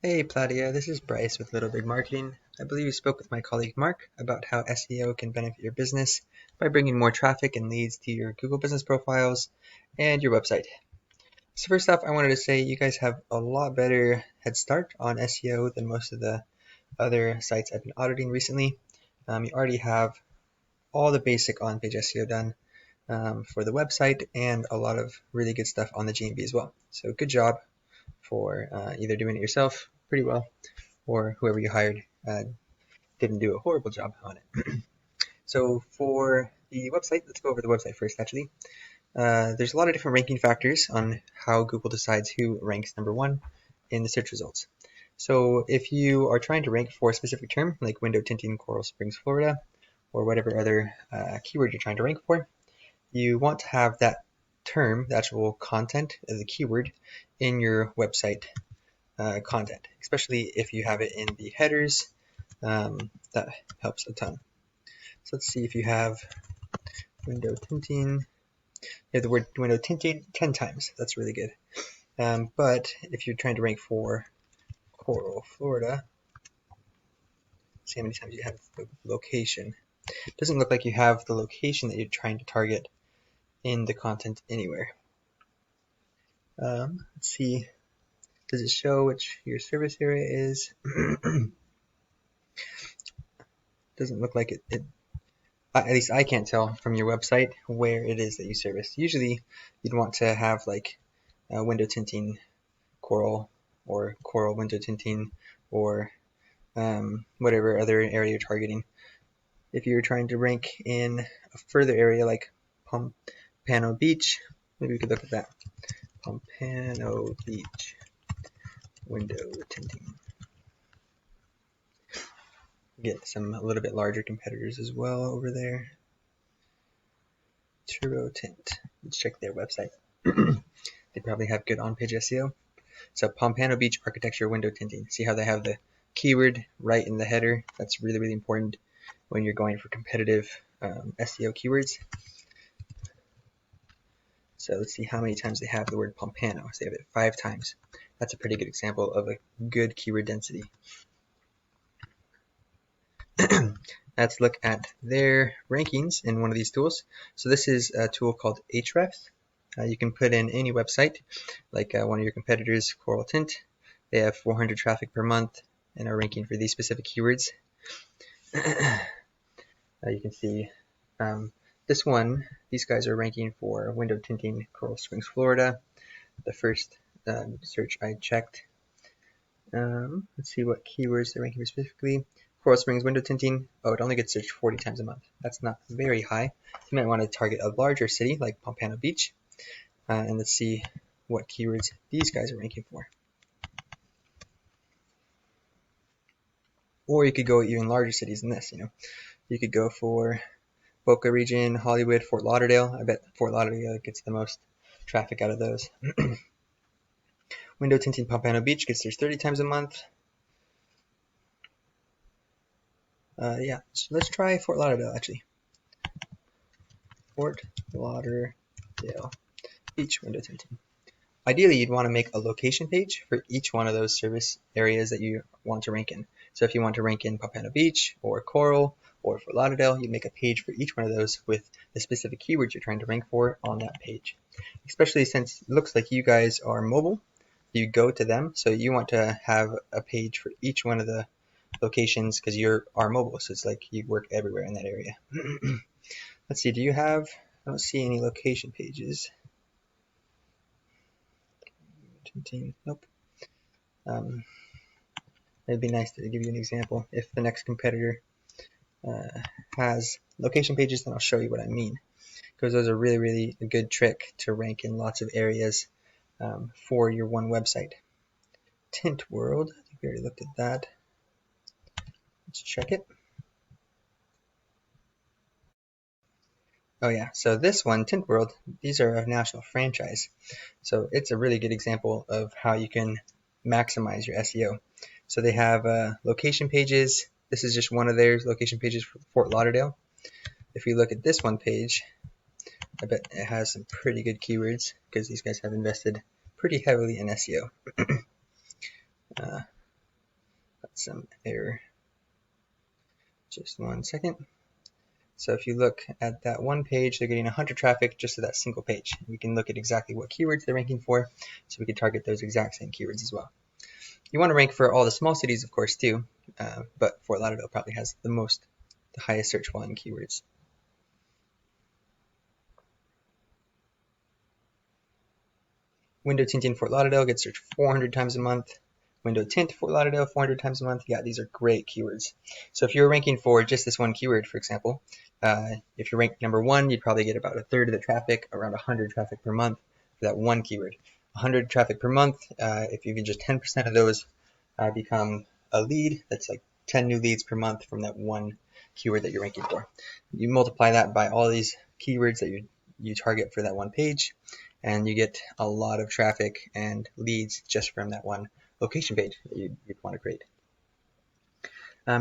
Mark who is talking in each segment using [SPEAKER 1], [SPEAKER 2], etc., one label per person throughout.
[SPEAKER 1] Hey Platia, this is Bryce with Little Big Marketing. I believe you spoke with my colleague Mark about how SEO can benefit your business by bringing more traffic and leads to your Google business profiles and your website. So first off, I wanted to say you guys have a lot better head start on SEO than most of the other sites I've been auditing recently. You already have all the basic on-page SEO done for the website and a lot of really good stuff on the GMB as well. So good job for either doing it yourself pretty well or whoever you hired didn't do a horrible job on it. So for the website, let's go over the website first actually. There's a lot of different ranking factors on how Google decides who ranks number one in the search results. So if you are trying to rank for a specific term like window tinting Coral Springs, Florida, or whatever other keyword you're trying to rank for, you want to have that term, the actual content of the keyword, in your website content, especially if you have it in the headers. That helps a ton. So let's see if you have window tinting. You have the word window tinting 10 times. That's really good. But if you're trying to rank for Coral, Florida, see how many times you have the location. It doesn't look like you have the location that you're trying to target in the content anywhere. Let's see. Does it show which your service area is? Doesn't look like it. At least I can't tell from your website where it is that you service. Usually you'd want to have like window tinting Coral or Coral window tinting or whatever other area you're targeting. If you're trying to rank in a further area like Pompano Beach, maybe we could look at that. Pompano Beach window tinting. Get some a little bit larger competitors as well over there. Turbo Tint. Let's check their website. They probably have good on-page SEO. So Pompano Beach architecture window tinting. See how they have the keyword right in the header? That's really, really important when you're going for competitive SEO keywords. So let's see how many times they have the word Pompano. So they have it 5 times. That's a pretty good example of a good keyword density. Let's look at their rankings in one of these tools. So this is a tool called Ahrefs. You can put in any website, like one of your competitors, Coral Tint. They have 400 traffic per month and are ranking for these specific keywords. You can see this one, these guys are ranking for window tinting Coral Springs, Florida. The first search I checked. Let's see what keywords they're ranking for specifically. Coral Springs window tinting. Oh, it only gets searched 40 times a month. That's not very high. You might want to target a larger city like Pompano Beach. And let's see what keywords these guys are ranking for. Or you could go even larger cities than this, You could go for Boca region, Hollywood, Fort Lauderdale. I bet Fort Lauderdale gets the most traffic out of those. Window tinting Pompano Beach gets searched 30 times a month. Yeah, so let's try Fort Lauderdale actually. Fort Lauderdale Beach window tinting. Ideally, you'd want to make a location page for each one of those service areas that you want to rank in. So if you want to rank in Pompano Beach or Coral or Fort Lauderdale, you make a page for each one of those with the specific keywords you're trying to rank for on that page. Especially since it looks like you guys are mobile, you go to them, so you want to have a page for each one of the locations because you are mobile, so it's like you work everywhere in that area. Let's see, I don't see any location pages. Nope. It'd be nice to give you an example. If the next competitor has location pages, then I'll show you what I mean. Because those are really, really a good trick to rank in lots of areas for your one website. Tint World, I think we already looked at that. Let's check it. Oh yeah, so this one, Tint World, these are a national franchise. So it's a really good example of how you can maximize your SEO. So they have location pages. This is just one of their location pages for Fort Lauderdale. If you look at this one page, I bet it has some pretty good keywords because these guys have invested pretty heavily in SEO. some error. Just 1 second. So if you look at that one page, they're getting 100 traffic just to that single page. We can look at exactly what keywords they're ranking for, so we can target those exact same keywords as well. You want to rank for all the small cities, of course, too, but Fort Lauderdale probably has the highest search volume keywords. Window tinting Fort Lauderdale gets searched 400 times a month. Window tint Fort Lauderdale 400 times a month. Yeah, these are great keywords. So if you're ranking for just this one keyword, for example, if you're ranked number 1, you'd probably get about a third of the traffic, around 100 traffic per month for that one keyword. 100 traffic per month, if even just 10% of those become a lead, that's like 10 new leads per month from that one keyword that you're ranking for. You multiply that by all these keywords that you target for that one page, and you get a lot of traffic and leads just from that one location page that you'd want to create.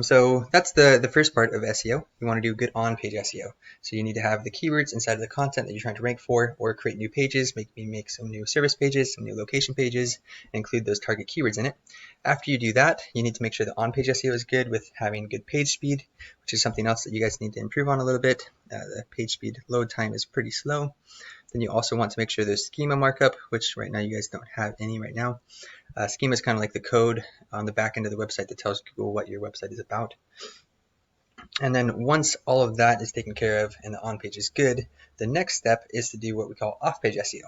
[SPEAKER 1] So that's the first part of SEO. You want to do good on-page SEO. So you need to have the keywords inside of the content that you're trying to rank for, or create new pages, make some new service pages, some new location pages, and include those target keywords in it. After you do that, you need to make sure the on-page SEO is good with having good page speed, which is something else that you guys need to improve on a little bit. The page speed load time is pretty slow. Then you also want to make sure there's schema markup, which right now you guys don't have any right now. Schema is kind of like the code on the back end of the website that tells Google what your website is about. And then once all of that is taken care of and the on-page is good, the next step is to do what we call off-page SEO.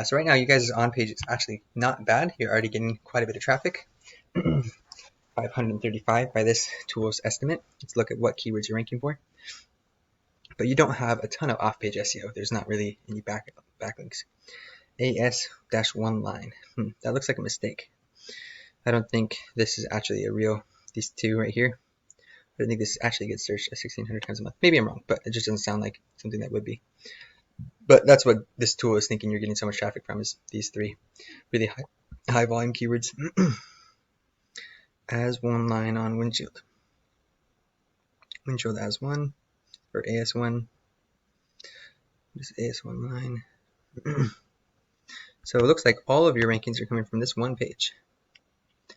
[SPEAKER 1] So right now you guys' on-page is actually not bad. You're already getting quite a bit of traffic. 535 by this tool's estimate. Let's look at what keywords you're ranking for. But you don't have a ton of off-page SEO. There's not really any backlinks. AS-1 line. That looks like a mistake. I don't think this is actually a real, these two right here. I don't think this actually gets searched 1,600 times a month. Maybe I'm wrong, but it just doesn't sound like something that would be. But that's what this tool is thinking you're getting so much traffic from, is these three really high volume keywords. As one line on windshield. Windshield as one, or AS1. Just AS1 line. So it looks like all of your rankings are coming from this one page.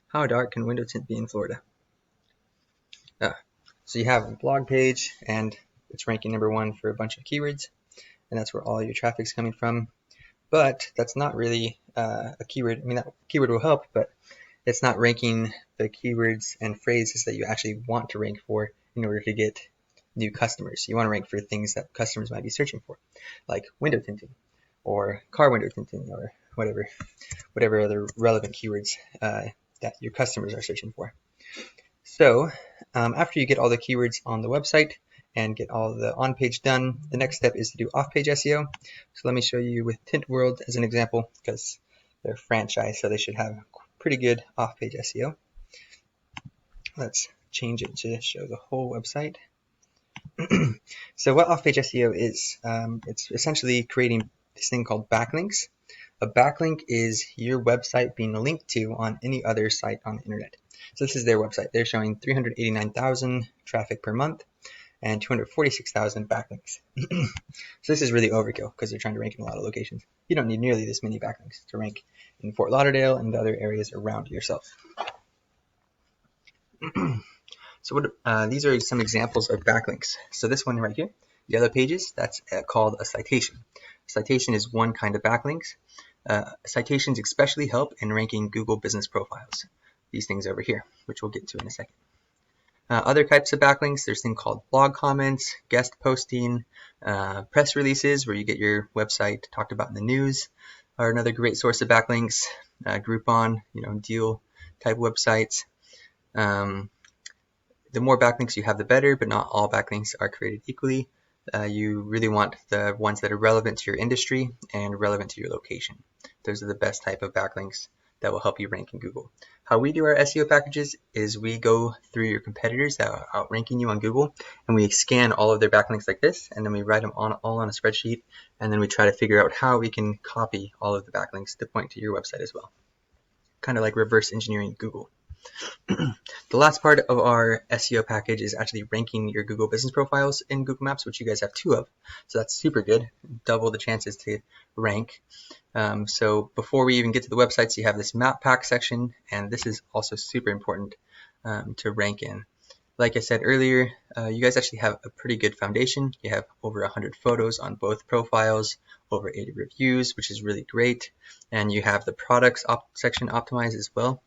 [SPEAKER 1] How dark can window tint be in Florida? So you have a blog page, and it's ranking number 1 for a bunch of keywords, and that's where all your traffic's coming from. But that's not really a keyword. I mean, that keyword will help, but it's not ranking the keywords and phrases that you actually want to rank for in order to get new customers. You want to rank for things that customers might be searching for, like window tinting or car window tinting, or whatever other relevant keywords that your customers are searching for. So after you get all the keywords on the website and get all the on-page done, the next step is to do off-page SEO. So let me show you with Tint World as an example, because they're a franchise, so they should have pretty good off-page SEO. Let's change it to show the whole website. So what off-page SEO is, it's essentially creating this thing called backlinks. A backlink is your website being linked to on any other site on the internet. So this is their website. They're showing 389,000 traffic per month and 246,000 backlinks. So this is really overkill because they're trying to rank in a lot of locations. You don't need nearly this many backlinks to rank in Fort Lauderdale and the other areas around yourself. So these are some examples of backlinks. So this one right here, Yellow Pages, that's called a citation. A citation is one kind of backlinks. Citations especially help in ranking Google business profiles. These things over here, which we'll get to in a second. Other types of backlinks, there's a thing called blog comments, guest posting, press releases where you get your website talked about in the news, are another great source of backlinks. Groupon, deal type websites. The more backlinks you have, the better, but not all backlinks are created equally. You really want the ones that are relevant to your industry and relevant to your location. Those are the best type of backlinks that will help you rank in Google. How we do our SEO packages is we go through your competitors that are outranking you on Google, and we scan all of their backlinks like this, and then we write them all on a spreadsheet, and then we try to figure out how we can copy all of the backlinks to point to your website as well. Kind of like reverse engineering Google. The last part of our SEO package is actually ranking your Google business profiles in Google Maps, which you guys have 2 of. So that's super good, double the chances to rank. So before we even get to the websites, you have this map pack section, and this is also super important. to rank in. Like I said earlier, you guys actually have a pretty good foundation. You have over 100 photos on both profiles, over 80 reviews, which is really great, and you have the products section optimized as well.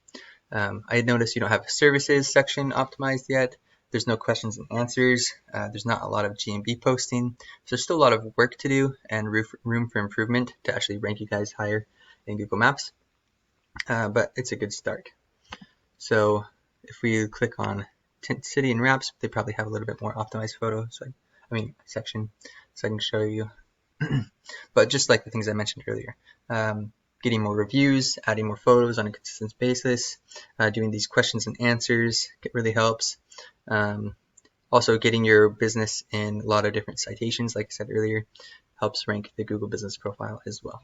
[SPEAKER 1] I noticed you don't have a services section optimized yet. There's no questions and answers. There's not a lot of GMB posting. So there's still a lot of work to do and room for improvement to actually rank you guys higher in Google Maps. But it's a good start. So if we click on Tint City and Wraps, they probably have a little bit more optimized photo. So section, so I can show you. But just like the things I mentioned earlier, getting more reviews, adding more photos on a consistent basis, doing these questions and answers really helps. Also getting your business in a lot of different citations, like I said earlier, helps rank the Google Business Profile as well.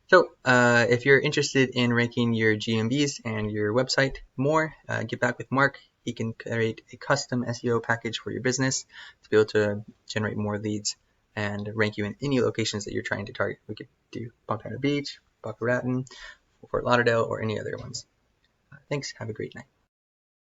[SPEAKER 1] So if you're interested in ranking your GMBs and your website more, get back with Mark. He can create a custom SEO package for your business to be able to generate more leads and rank you in any locations that you're trying to target. We could do Pompano Beach, Boca Raton, Fort Lauderdale, or any other ones. Thanks. Have a great night.